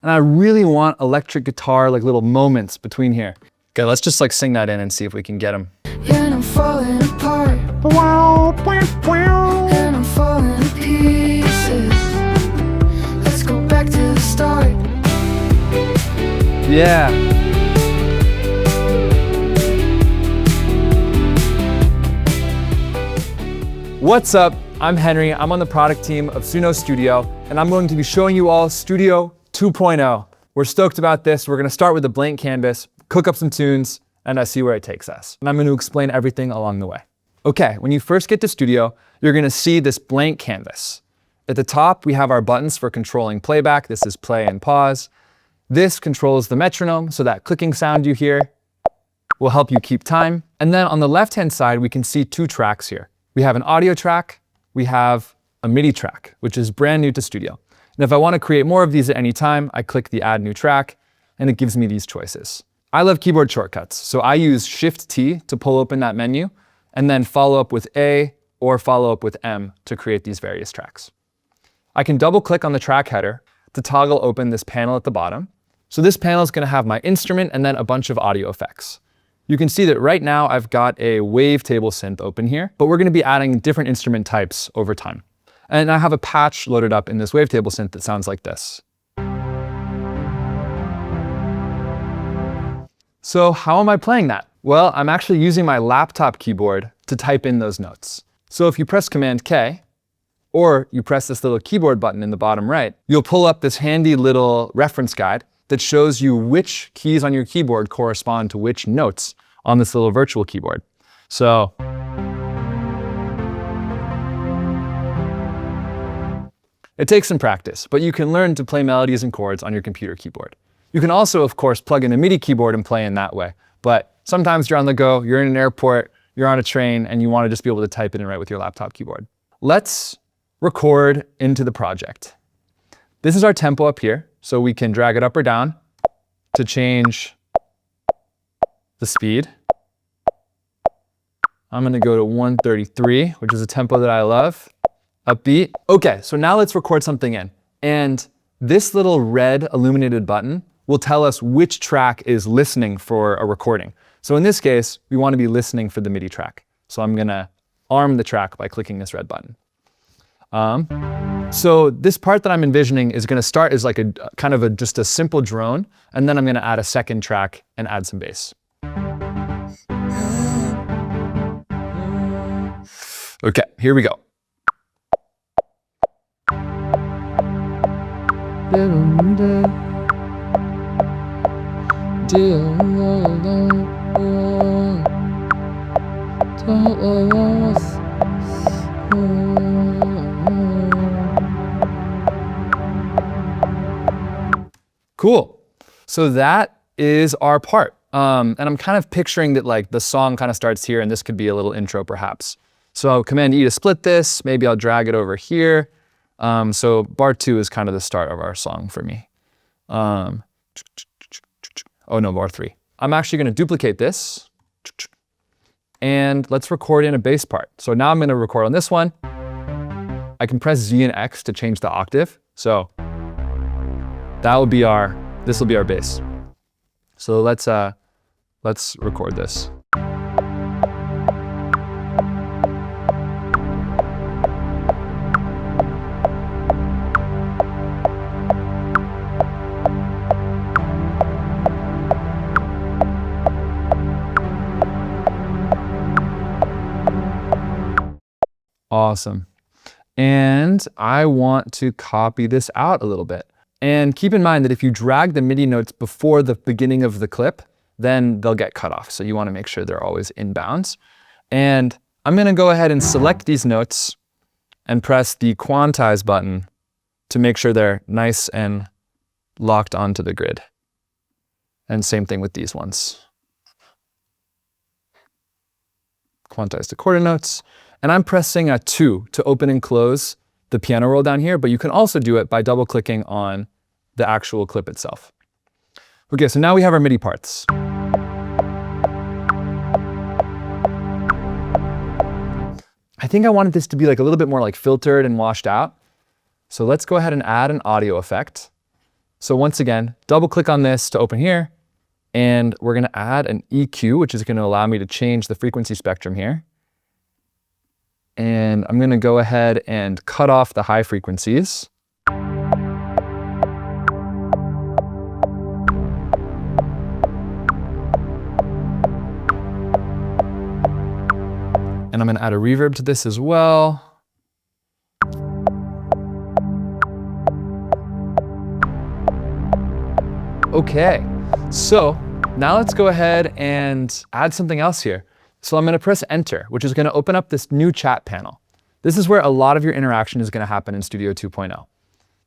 And I really want electric guitar, like little moments between here. Okay, let's just like sing that in and see if we can get them. And I'm falling apart. And I'm falling to pieces. Let's go back to the start. Yeah. What's up? I'm Henry. I'm on the product team of Suno Studio, and I'm going to be showing you all Studio 2.0. We're stoked about this. We're gonna start with a blank canvas, cook up some tunes, and see where it takes us. And I'm gonna explain everything along the way. Okay, when you first get to Studio, you're gonna see this blank canvas. At the top, we have our buttons for controlling playback. This is play and pause. This controls the metronome, so that clicking sound you hear will help you keep time. And then on the left-hand side, we can see two tracks here. We have an audio track, we have a MIDI track, which is brand new to Studio. And if I want to create more of these at any time, I click the Add New Track, and it gives me these choices. I love keyboard shortcuts, so I use Shift-T to pull open that menu, and then follow up with A or follow up with M to create these various tracks. I can double-click on the track header to toggle open this panel at the bottom. So this panel is going to have my instrument and then a bunch of audio effects. You can see that right now I've got a wavetable synth open here, but we're going to be adding different instrument types over time. And I have a patch loaded up in this wavetable synth that sounds like this. So how am I playing that? Well, I'm actually using my laptop keyboard to type in those notes. So if you press Command K, or you press this little keyboard button in the bottom right, you'll pull up this handy little reference guide that shows you which keys on your keyboard correspond to which notes on this little virtual keyboard. So it takes some practice, but you can learn to play melodies and chords on your computer keyboard. You can also, of course, plug in a MIDI keyboard and play in that way. But sometimes you're on the go, you're in an airport, you're on a train, and you want to just be able to type it in right with your laptop keyboard. Let's record into the project. This is our tempo up here, so we can drag it up or down to change the speed. I'm gonna go to 133, which is a tempo that I love. Upbeat. Okay, so now let's record something in. And this little red illuminated button will tell us which track is listening for a recording. So in this case, we want to be listening for the MIDI track. So I'm gonna arm the track by clicking this red button. So this part that I'm envisioning is gonna start as like just a simple drone, and then I'm gonna add a second track and add some bass. Okay, here we go. Cool. So that is our part. And I'm kind of picturing that like the song kind of starts here, and this could be a little intro perhaps. So Command E to split this, maybe I'll drag it over here. So bar 2 is kind of the start of our song for me. Oh no, bar 3. I'm actually gonna duplicate this, and let's record in a bass part. So now I'm gonna record on this one. I can press Z and X to change the octave. So that will be this will be our bass. So let's record this. Awesome. And I want to copy this out a little bit. And keep in mind that if you drag the MIDI notes before the beginning of the clip, then they'll get cut off. So you want to make sure they're always in bounds. And I'm going to go ahead and select these notes and press the quantize button to make sure they're nice and locked onto the grid. And same thing with these ones. Quantize the quarter notes. And I'm pressing a 2 to open and close the piano roll down here, but you can also do it by double clicking on the actual clip itself. Okay, so now we have our MIDI parts. I think I wanted this to be like a little bit more like filtered and washed out. So let's go ahead and add an audio effect. So once again, double click on this to open here, and we're gonna add an EQ, which is gonna allow me to change the frequency spectrum here. And I'm gonna go ahead and cut off the high frequencies. And I'm gonna add a reverb to this as well. Okay, so now let's go ahead and add something else here. So I'm gonna press enter, which is gonna open up this new chat panel. This is where a lot of your interaction is gonna happen in Studio 2.0.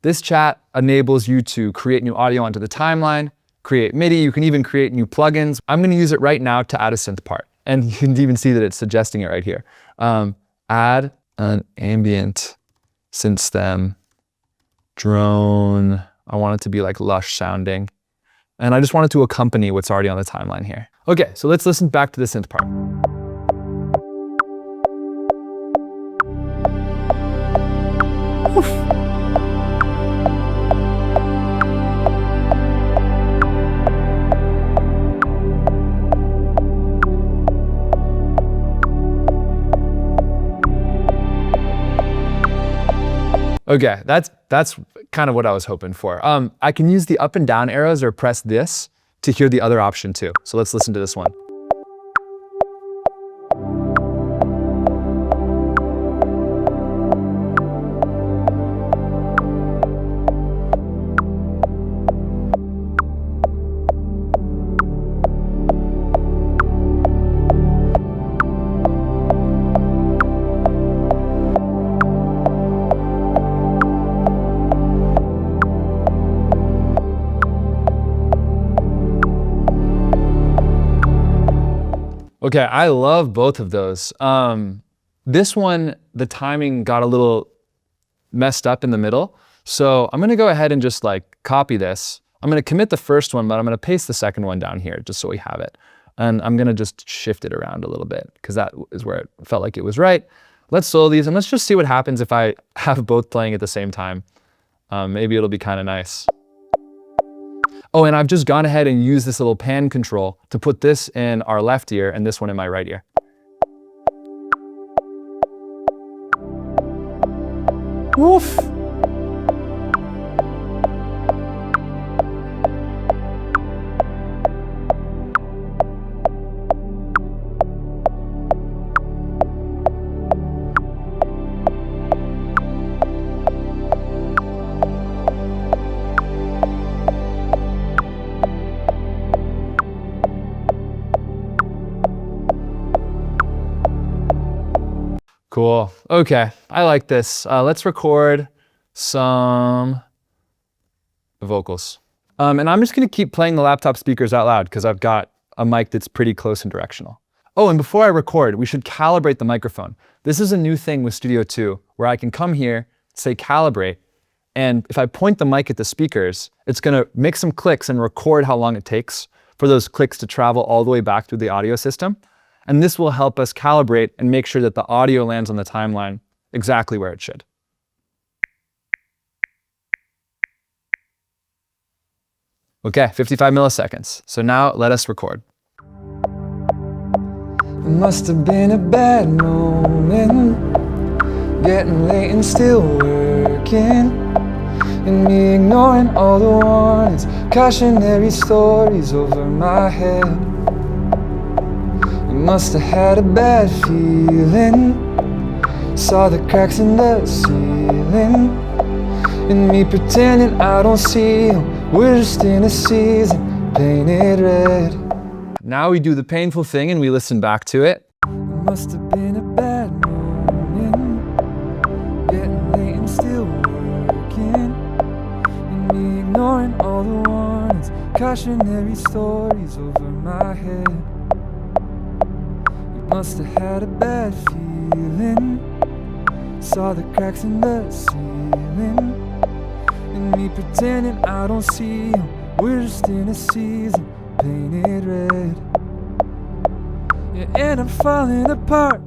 This chat enables you to create new audio onto the timeline, create MIDI, you can even create new plugins. I'm gonna use it right now to add a synth part. And you can even see that it's suggesting it right here. Add an ambient synth stem, drone. I want it to be like lush sounding. And I just want it to accompany what's already on the timeline here. Okay, so let's listen back to the synth part. Oof. Okay, that's kind of what I was hoping for. I can use the up and down arrows or press this to hear the other option too. So let's listen to this one. Okay, I love both of those. This one, the timing got a little messed up in the middle. So I'm gonna go ahead and just like copy this. I'm gonna commit the first one, but I'm gonna paste the second one down here just so we have it. And I'm gonna just shift it around a little bit because that is where it felt like it was right. Let's solo these and let's just see what happens if I have both playing at the same time. Maybe it'll be kind of nice. Oh, and I've just gone ahead and used this little pan control to put this in our left ear and this one in my right ear. Woof. Cool. Okay, I like this. Let's record some vocals. And I'm just gonna keep playing the laptop speakers out loud because I've got a mic that's pretty close and directional. Oh, and before I record, we should calibrate the microphone. This is a new thing with Studio 2 where I can come here, say calibrate, and if I point the mic at the speakers, it's gonna make some clicks and record how long it takes for those clicks to travel all the way back through the audio system. And this will help us calibrate and make sure that the audio lands on the timeline exactly where it should. Okay, 55 milliseconds. So now let us record. It must have been a bad moment, getting late and still working, and me ignoring all the warnings, cautionary stories over my head. Must have had a bad feeling, saw the cracks in the ceiling, and me pretending I don't see them. We're just in a season painted red. Now we do the painful thing and we listen back to it. It must have been a bad moment, getting late and still working, and me ignoring all the warnings, cautionary stories over my head. Must have had a bad feeling, saw the cracks in the ceiling, and me pretending I don't see them. We're just in a season painted red. Yeah, and I'm falling apart.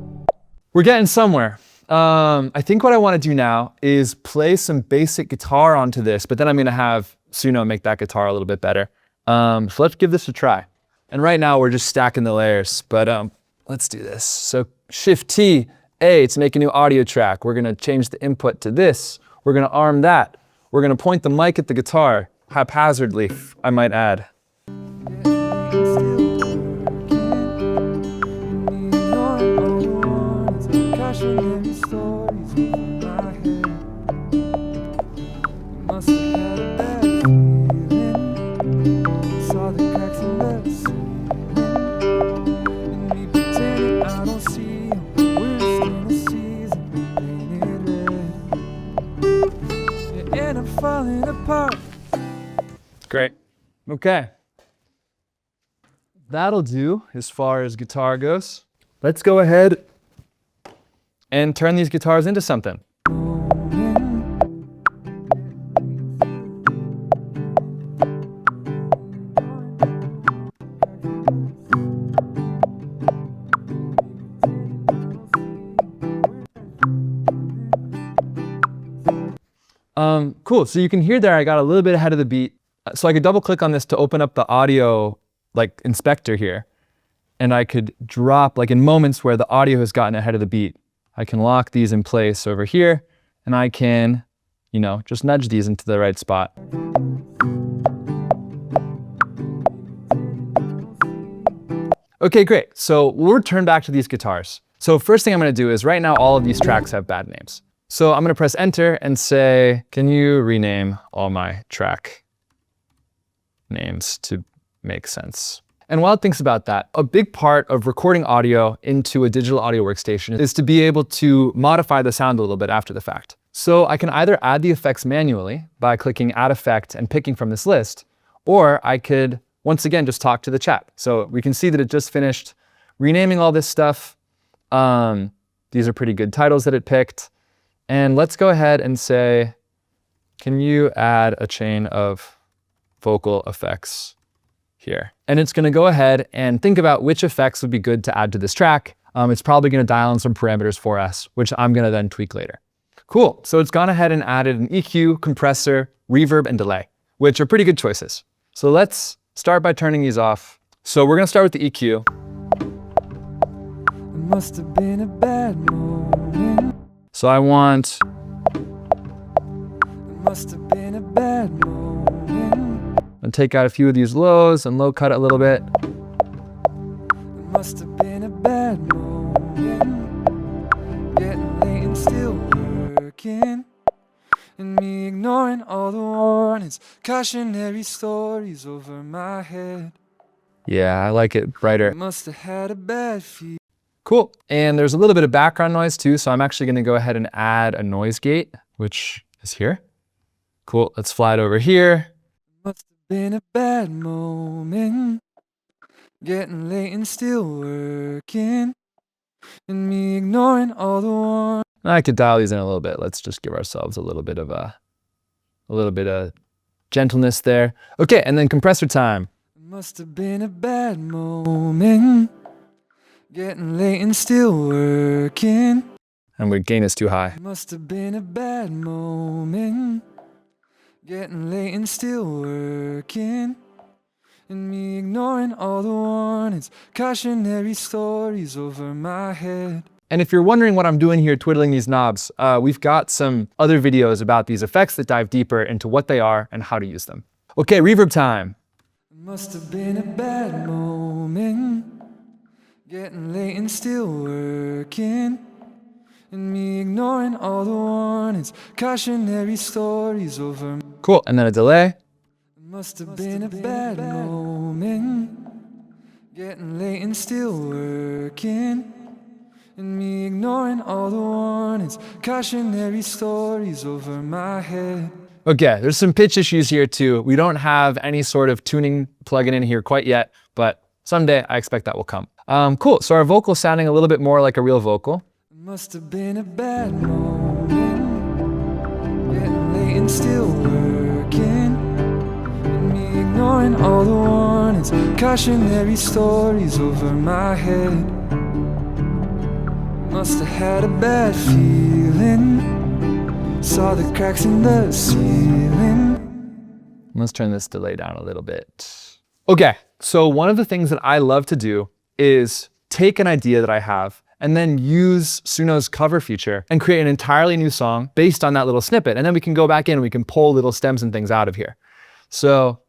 We're getting somewhere. I think what I want to do now is play some basic guitar onto this, but then I'm going to have Suno and make that guitar a little bit better. So let's give this a try. And right now we're just stacking the layers, but let's do this. So Shift T, A to make a new audio track. We're gonna change the input to this. We're gonna arm that. We're gonna point the mic at the guitar, haphazardly, I might add. Great. Okay. That'll do as far as guitar goes. Let's go ahead and turn these guitars into something. Cool, so you can hear there I got a little bit ahead of the beat. So I could double click on this to open up the audio like inspector here. And I could drop, like in moments where the audio has gotten ahead of the beat, I can lock these in place over here and I can, you know, just nudge these into the right spot. Okay, great. So we'll return back to these guitars. So first thing I'm gonna do is right now all of these tracks have bad names. So I'm gonna press enter and say, can you rename all my track names to make sense? And while it thinks about that, a big part of recording audio into a digital audio workstation is to be able to modify the sound a little bit after the fact. So I can either add the effects manually by clicking add effect and picking from this list, or I could once again just talk to the chat. So we can see that it just finished renaming all this stuff. These are pretty good titles that it picked. And let's go ahead and say, can you add a chain of vocal effects here? And it's gonna go ahead and think about which effects would be good to add to this track. It's probably gonna dial in some parameters for us, which I'm gonna then tweak later. Cool, so it's gone ahead and added an EQ, compressor, reverb, and delay, which are pretty good choices. So let's start by turning these off. So we're gonna start with the EQ. It must have been a bad moment. So I want, it must have been a bad moment. And take out a few of these lows and low cut it a little bit. It must have been a bad moment. Getting late and still working. And me ignoring all the warnings, cautionary stories over my head. Yeah, I like it brighter. Must have had a bad feel. Cool, and there's a little bit of background noise too, so I'm actually gonna go ahead and add a noise gate, which is here. Cool, let's fly it over here. Must have been a bad moment, getting late and still working, and me ignoring all the warnings. I could dial these in a little bit. Let's just give ourselves a little bit of gentleness there. Okay, and then compressor time. Must have been a bad moment. Getting late and still working. And the gain is too high. Must have been a bad moment. Getting late and still working. And me ignoring all the warnings, cautionary stories over my head. And if you're wondering what I'm doing here twiddling these knobs, we've got some other videos about these effects that dive deeper into what they are and how to use them. Okay, reverb time. Must have been a bad moment. Getting late and still working. And me ignoring all the warnings, cautionary stories over. Cool, and then a delay. Must have been a bad moment. Getting late and still working. And me ignoring all the warnings, cautionary stories over my head. Okay, there's some pitch issues here too. We don't have any sort of tuning plugin in here quite yet, but someday I expect that will come. Cool, so our vocal's sounding a little bit more like a real vocal. Must have been a bad moment, getting late and still working, and me ignoring all the warnings, cautionary stories over my head. Must have had a bad feeling, saw the cracks in the ceiling. Let's turn this delay down a little bit. Okay, so one of the things that I love to do is take an idea that I have and then use Suno's cover feature and create an entirely new song based on that little snippet. And then we can go back in and we can pull little stems and things out of here. So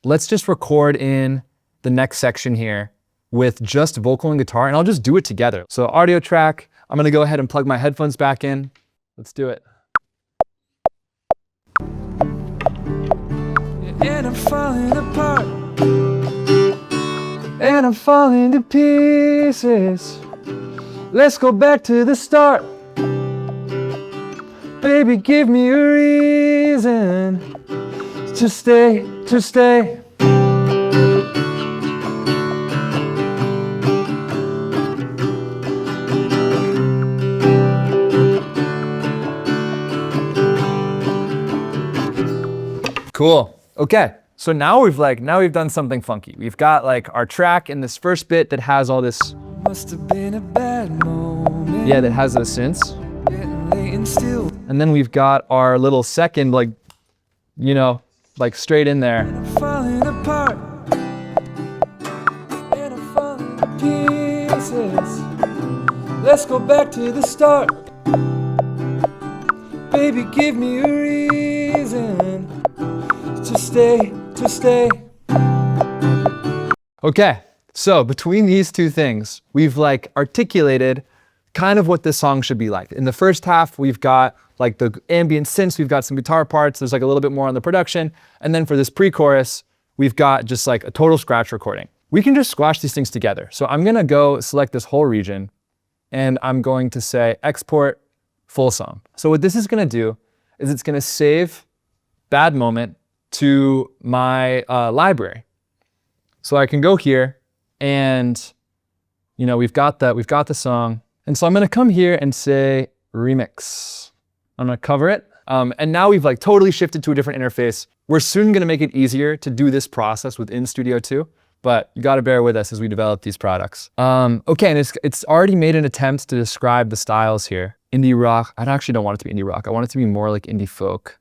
let's just record in the next section here with just vocal and guitar, and I'll just do it together. So audio track, I'm gonna go ahead and plug my headphones back in. Let's do it. And I'm falling apart, and I'm falling to pieces. Let's go back to the start. Baby, give me a reason to stay, to stay. Cool. Okay. So now we've done something funky. We've got like our track in this first bit that has all this. Must have been a bad moment. Yeah, that has those synths. Getting late and still. And then we've got our little second, like, you know, like straight in there. And I'm falling apart. And I'm falling to pieces. Let's go back to the start. Baby, give me a reason to stay, to stay. Okay, so between these two things, we've like articulated kind of what this song should be like. In the first half, we've got like the ambient synths, we've got some guitar parts, there's like a little bit more on the production. And then for this pre-chorus, we've got just like a total scratch recording. We can just squash these things together. So I'm gonna go select this whole region and I'm going to say export full song. So what this is gonna do is it's gonna save bad moment to my library. So I can go here and, you know, we've got the song. And so I'm gonna come here and say remix. I'm gonna cover it. And now we've like totally shifted to a different interface. We're soon gonna make it easier to do this process within Studio 2, but you gotta bear with us as we develop these products. Okay, and it's already made an attempt to describe the styles here. Indie rock, I actually don't want it to be indie rock. I want it to be more like indie folk.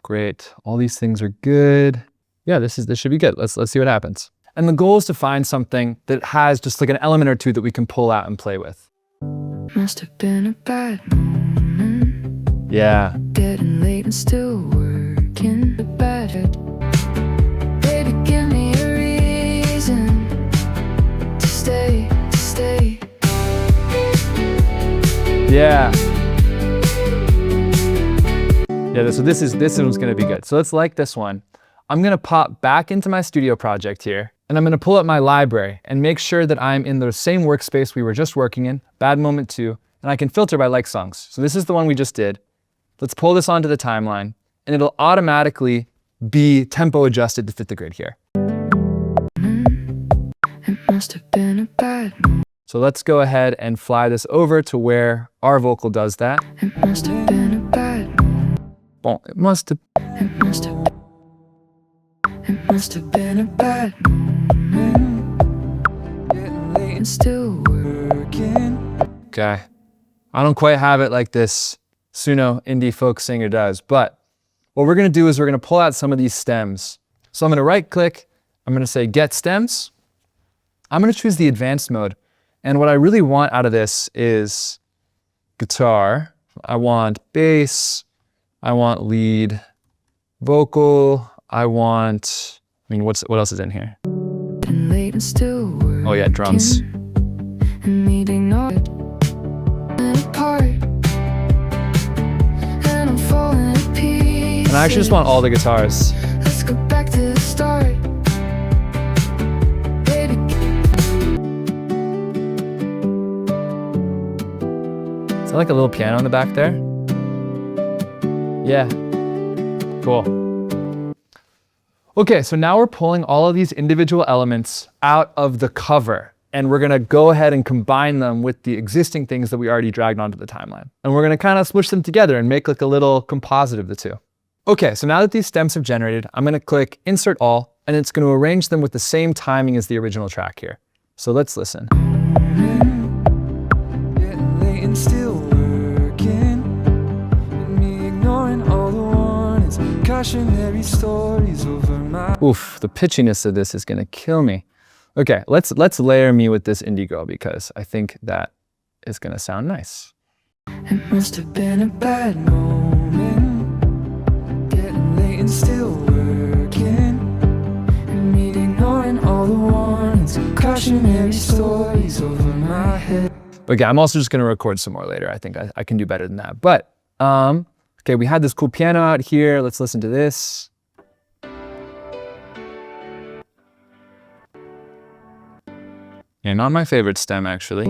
Great, all these things are good. Yeah, this should be good. Let's see what happens. And the goal is to find something that has just like an element or two that we can pull out and play with. Must have been a bad moment. Yeah. Getting late and still working the bad head. Baby, give me a reason to stay, to stay. Yeah. Yeah, so this one's gonna be good. So let's like this one. I'm gonna pop back into my studio project here, and I'm gonna pull up my library and make sure that I'm in the same workspace we were just working in, Bad Moment 2, and I can filter by like songs. So this is the one we just did. Let's pull this onto the timeline, and it'll automatically be tempo adjusted to fit the grid here. It must have been a bad moment. So let's go ahead and fly this over to where our vocal does that. It must have been a bad moment. Bon, it must have. It must have been. It must have been a bad moment. Getting late and still working. Okay. I don't quite have it like this Suno indie folk singer does, but what we're gonna do is we're gonna pull out some of these stems. So I'm gonna right click, I'm gonna say get stems. I'm gonna choose the advanced mode. And what I really want out of this is guitar. I want bass. I want lead vocal. I mean, what else is in here? And late and still working. Oh yeah, drums. And needing no apart. And I'm falling to pieces. And I actually just want all the guitars. Let's go back to the start. Baby. Is that like a little piano in the back there? Yeah, cool. Okay, so now we're pulling all of these individual elements out of the cover, and we're gonna go ahead and combine them with the existing things that we already dragged onto the timeline. And we're gonna kind of smush them together and make like a little composite of the two. Okay, so now that these stems have generated, I'm gonna click Insert All, and it's gonna arrange them with the same timing as the original track here. So let's listen. cautionary stories over my. Oof, the pitchiness of this is gonna kill me. Okay, let's layer me with this indie girl because I think that is gonna sound nice. It must have been a bad moment, getting late and still working, and me ignoring all the warnings, cautionary stories over my head. Okay, I'm also just gonna record some more later. I think I can do better than that. But, okay, we had this cool piano out here. Let's listen to this. Yeah, not my favorite stem, actually.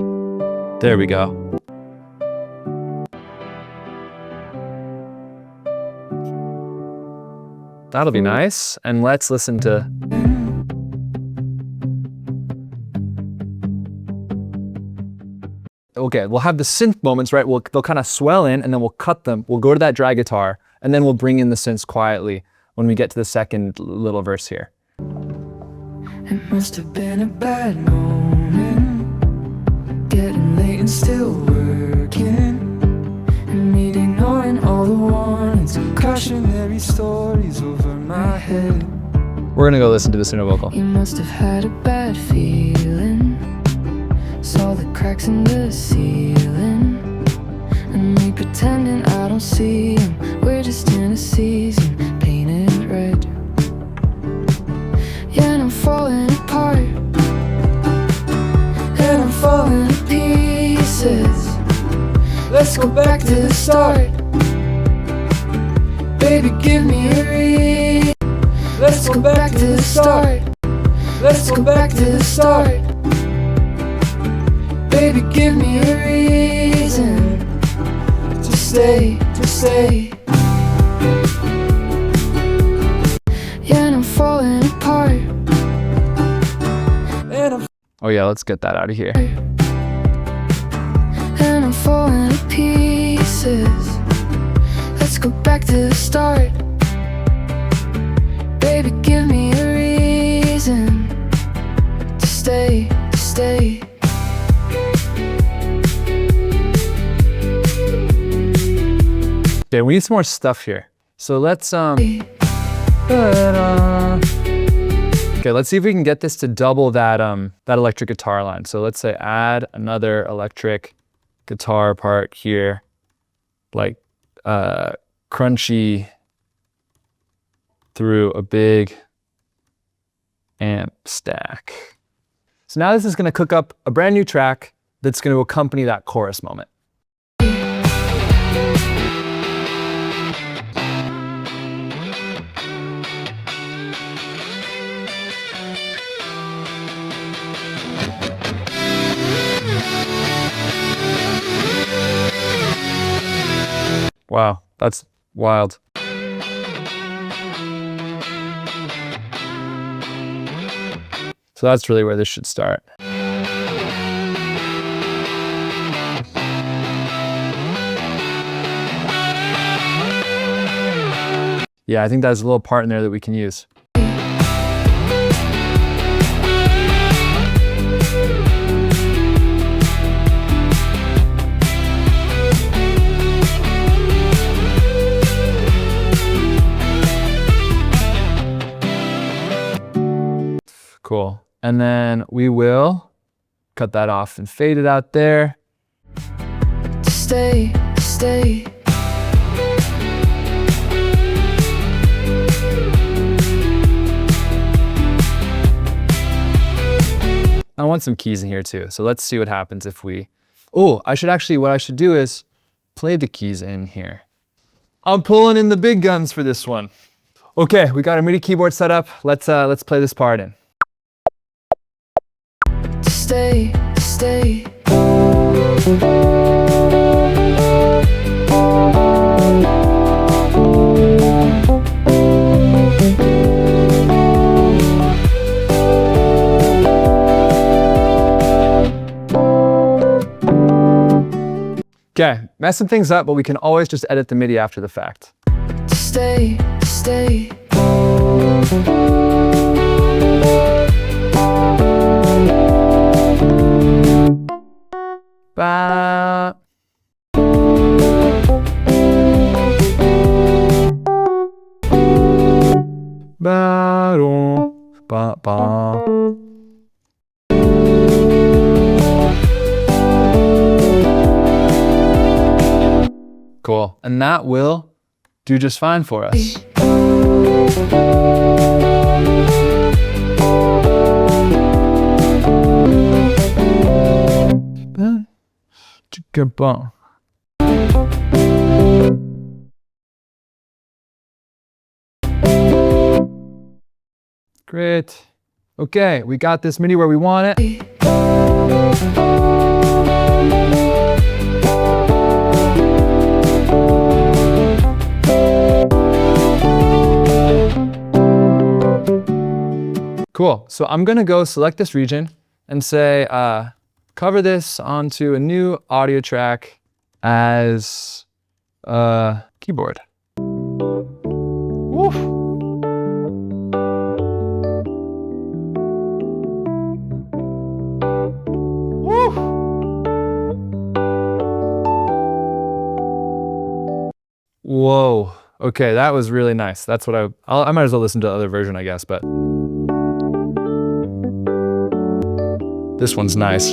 There we go. That'll be nice. And let's listen to... Okay, we'll have the synth moments, right? They'll kind of swell in and then we'll cut them. We'll go to that drag guitar and then we'll bring in the synths quietly when we get to the second little verse here. It must have been a bad moment, getting late and still working, and me ignoring all the warnings, cautionary stories over my head. We're gonna go listen to the Suno vocal. You must have had a bad feeling, saw the cracks in the ceiling, and me pretending I don't see them. We're just in a season painted red. Yeah, and I'm falling apart, and I'm falling to pieces. Let's go back to the start. Baby, give me a reason. Let's go back to the start. Let's go back to the start. Baby, give me a reason to stay, to stay. Yeah, and I'm falling apart, and I'm Oh yeah, let's get that out of here. and I'm falling to pieces. Let's go back to the start. Baby, give me a reason to stay, to stay. Okay, we need some more stuff here. So let's okay, let's see if we can get this to double that that electric guitar line. So let's say add another electric guitar part here, like crunchy through a big amp stack. So now this is gonna cook up a brand new track that's gonna accompany that chorus moment. Wow, that's wild. So that's really where this should start. Yeah, I think there's a little part in there that we can use. Cool. And then we will cut that off and fade it out there. Stay, stay. I want some keys in here too. So let's see what happens if we, oh, what I should do is play the keys in here. I'm pulling in the big guns for this one. Okay, we got our MIDI keyboard set up. Let's play this part in. Stay, stay. Okay, messing things up, but we can always just edit the MIDI after the fact. Stay, stay. Ba. Cool, and that will do just fine for us. Great. Okay, we got this MIDI where we want it. Cool, so I'm gonna go select this region and say, cover this onto a new audio track as a keyboard. Woof. Woof. Whoa, okay, that was really nice. That's what I might as well listen to the other version, I guess, but this one's nice.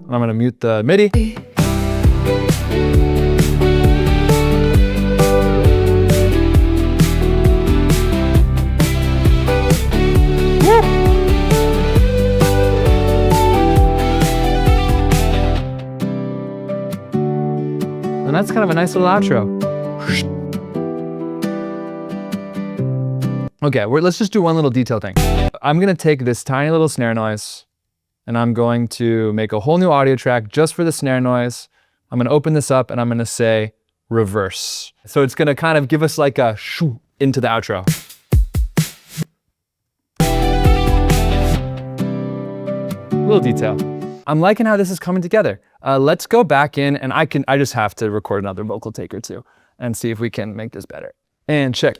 I'm gonna mute the MIDI. Woo! And that's kind of a nice little outro. Okay, let's just do one little detail thing. I'm gonna take this tiny little snare noise and I'm going to make a whole new audio track just for the snare noise. I'm gonna open this up and I'm gonna say reverse. So it's gonna kind of give us like a shoo into the outro. Little detail. I'm liking how this is coming together. Let's go back in and I just have to record another vocal take or two and see if we can make this better. And check.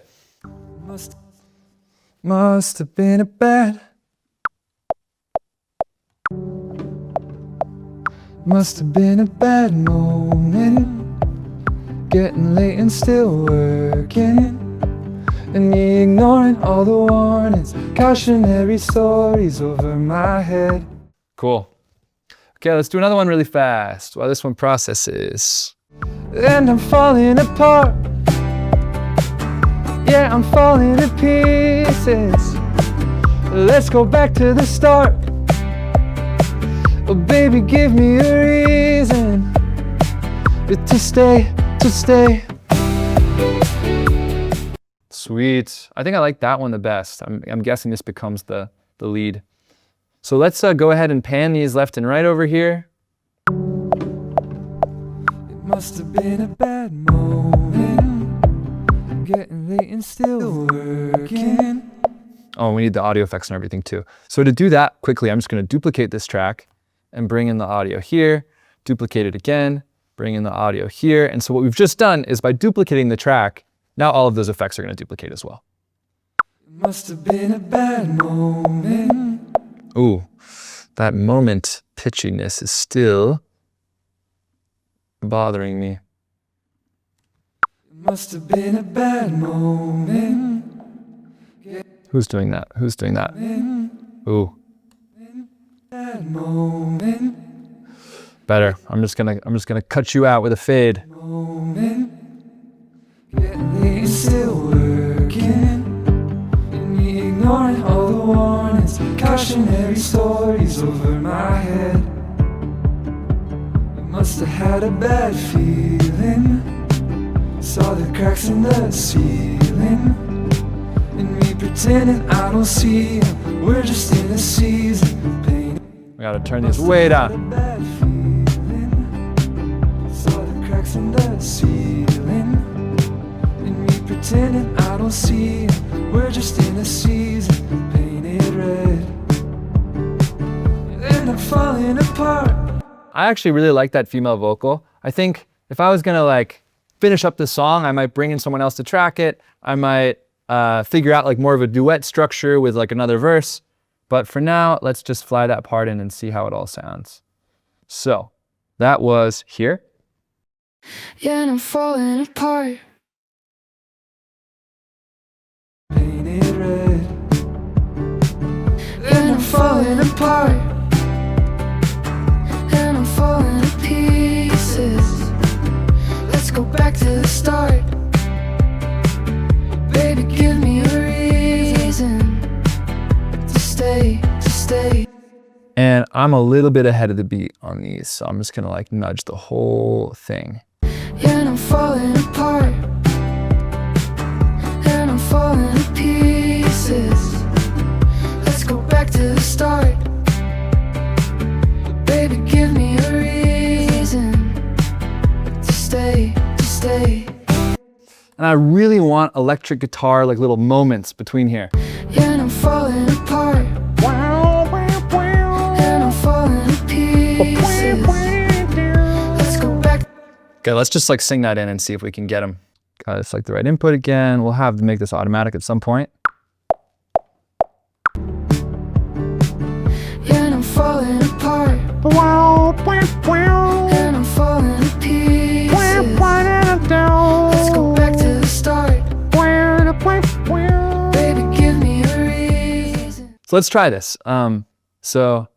Must have been a bad. Must have been a bad moment. Getting late and still working. And me ignoring all the warnings. Cautionary stories over my head. Cool. Okay, let's do another one really fast while this one processes. And I'm falling apart. Yeah, I'm falling to pieces. Let's go back to the start. Oh, baby, give me a reason to stay, to stay. Sweet. I think I like that one the best. I'm guessing this becomes the lead. So let's go ahead and pan these left and right over here. It must have been a bad moment. Getting late and still working. Oh, we need the audio effects and everything too. So to do that quickly, I'm just gonna duplicate this track and bring in the audio here, duplicate it again, bring in the audio here. And so what we've just done is by duplicating the track, now all of those effects are gonna duplicate as well. It must have been a bad moment. Ooh, that moment pitchiness is still bothering me. Must have been a bad moment. Who's doing that? Who's doing that? Ooh. Bad moment. Better. I'm just gonna cut you out with a fade. Moment. Getting still working. And me ignoring all the warnings. Cautionary stories over my head. I must have had a bad feeling. Saw the cracks in the ceiling. And me pretending I don't see them. We're just in a season of pain. We gotta turn this way down. Saw the cracks in the ceiling. And me pretending I don't see them. We're just in a season painted red. And I'm falling apart. I actually really like that female vocal. I think if I was gonna like finish up the song, I might bring in someone else to track it. I might figure out like more of a duet structure with like another verse. But for now, let's just fly that part in and see how it all sounds. So that was here. Yeah, and I'm falling apart. Painted red. And I'm falling apart. And I'm falling to pieces. Let's go back to the start. Baby, give me a reason to stay. And I'm a little bit ahead of the beat on these, so I'm just gonna like nudge the whole thing. Yeah, and I'm falling apart. And I'm falling to pieces. Let's go back to the start. Baby, give me a reason to stay. And I really want electric guitar, like little moments between here. Yeah, and I'm falling apart. And I'm falling to pieces. Let's go back. Okay, let's just like sing that in and see if we can get them. Got to select the right input again. We'll have to make this automatic at some point. Yeah, and I'm falling apart. And I'm falling to pieces. Let's go back to the start. Baby, give me a reason. So let's try this. So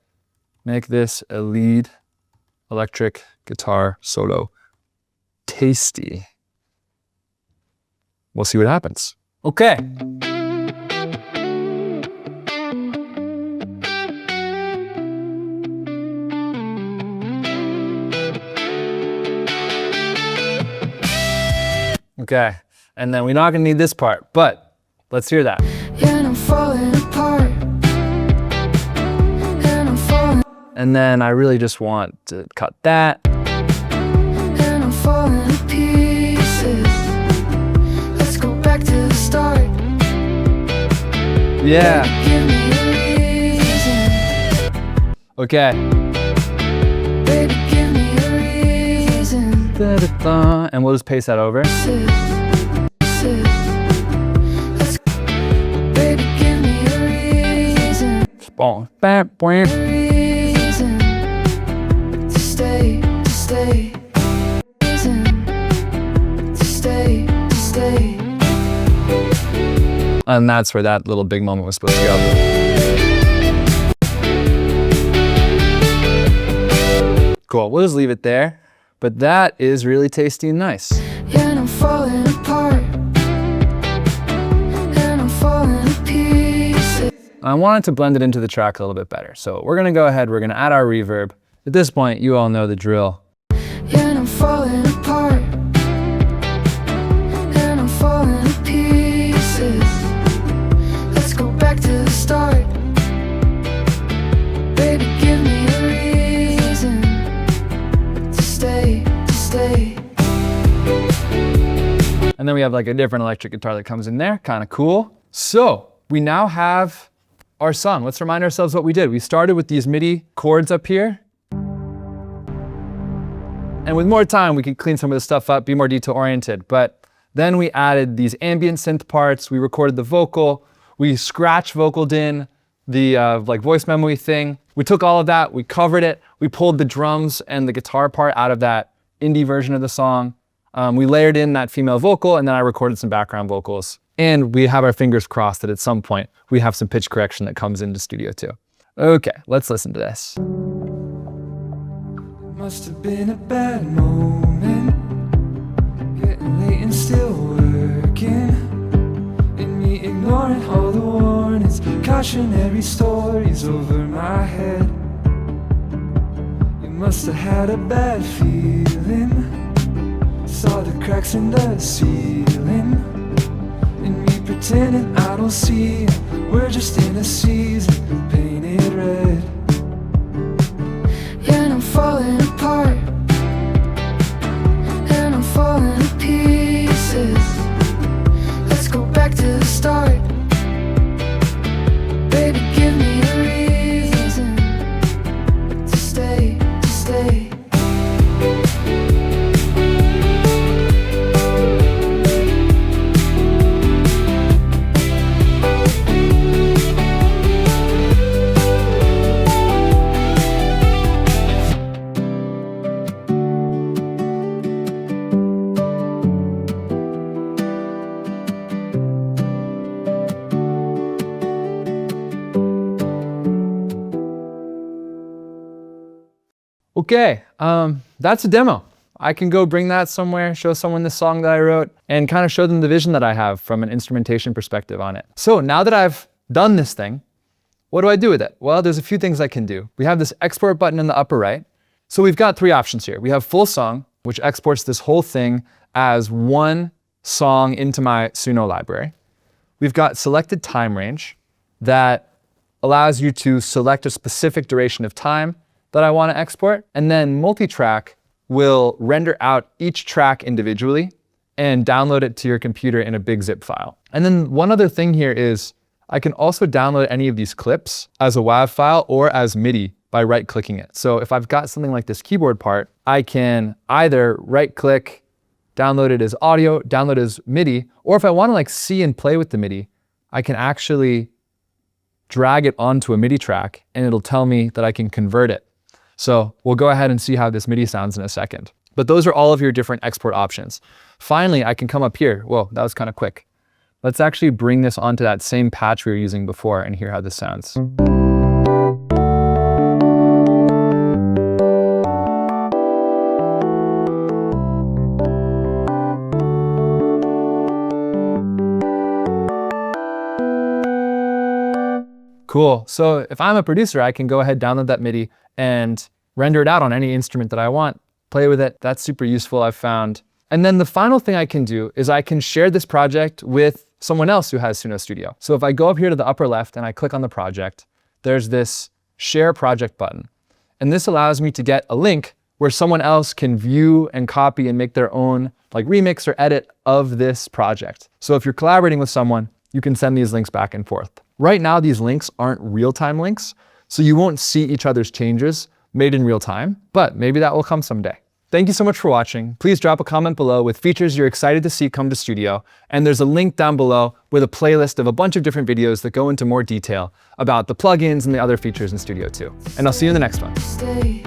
make this a lead electric guitar solo. Tasty. We'll see what happens. Okay. Okay, and then we're not gonna need this part, but let's hear that. Yeah, and I'm falling apart. And I'm falling. And then I really just want to cut that. And I'm falling to pieces. Let's go back to the start. Yeah. Give me a reason. Okay. Baby, give me a reason. Da-da-da. And we'll just paste that over. Let's, baby, give me a reason. Boom. Bam, bam. Reason to stay. Reason to stay. And that's where that little big moment was supposed to go. Cool, we'll just leave it there. But that is really tasty and nice. Yeah, and I'm falling apart. And I'm falling to pieces. I wanted to blend it into the track a little bit better. So we're gonna go ahead, we're gonna add our reverb. At this point, you all know the drill. Yeah, and I'm falling apart. And I'm falling to pieces. Let's go back to the start. Baby, give me a reason to stay. And then we have like a different electric guitar that comes in there, kind of cool. So we now have our song. Let's remind ourselves what we did. We started with these MIDI chords up here. And with more time, we could clean some of this stuff up, be more detail oriented. But then we added these ambient synth parts. We recorded the vocal. We scratch vocaled in the like voice memo thing. We took all of that, we covered it. We pulled the drums and the guitar part out of that indie version of the song. We layered in that female vocal, and then I recorded some background vocals. And we have our fingers crossed that at some point we have some pitch correction that comes into Studio 2. Okay, let's listen to this. Must have been a bad moment, getting late and still working, and me ignoring all the warnings, cautionary stories over my head. You must have had a bad feeling, saw the cracks in the ceiling, and me pretending I don't see it. We're just in a season painted red. Yeah, and I'm falling apart. And I'm falling to pieces. Let's go back to the start. Baby, give me a reason to stay. Okay, that's a demo. I can go bring that somewhere, show someone the song that I wrote, and kind of show them the vision that I have from an instrumentation perspective on it. So now that I've done this thing, what do I do with it? Well, there's a few things I can do. We have this export button in the upper right. So we've got three options here. We have full song, which exports this whole thing as one song into my Suno library. We've got selected time range that allows you to select a specific duration of time that I want to export. And then multitrack will render out each track individually and download it to your computer in a big zip file. And then one other thing here is I can also download any of these clips as a WAV file or as MIDI by right-clicking it. So if I've got something like this keyboard part, I can either right-click, download it as audio, download it as MIDI, or if I want to like see and play with the MIDI, I can actually drag it onto a MIDI track and it'll tell me that I can convert it. So we'll go ahead and see how this MIDI sounds in a second. But those are all of your different export options. Finally, I can come up here. Whoa, that was kind of quick. Let's actually bring this onto that same patch we were using before and hear how this sounds. Cool. So if I'm a producer, I can go ahead, download that MIDI and render it out on any instrument that I want, play with it. That's super useful, I've found. And then the final thing I can do is I can share this project with someone else who has Suno Studio. So if I go up here to the upper left and I click on the project, there's this share project button. And this allows me to get a link where someone else can view and copy and make their own like remix or edit of this project. So if you're collaborating with someone, you can send these links back and forth. Right now, these links aren't real-time links, so you won't see each other's changes made in real time, but maybe that will come someday. Thank you so much for watching. Please drop a comment below with features you're excited to see come to Studio, and there's a link down below with a playlist of a bunch of different videos that go into more detail about the plugins and the other features in Studio too. And I'll see you in the next one. Stay.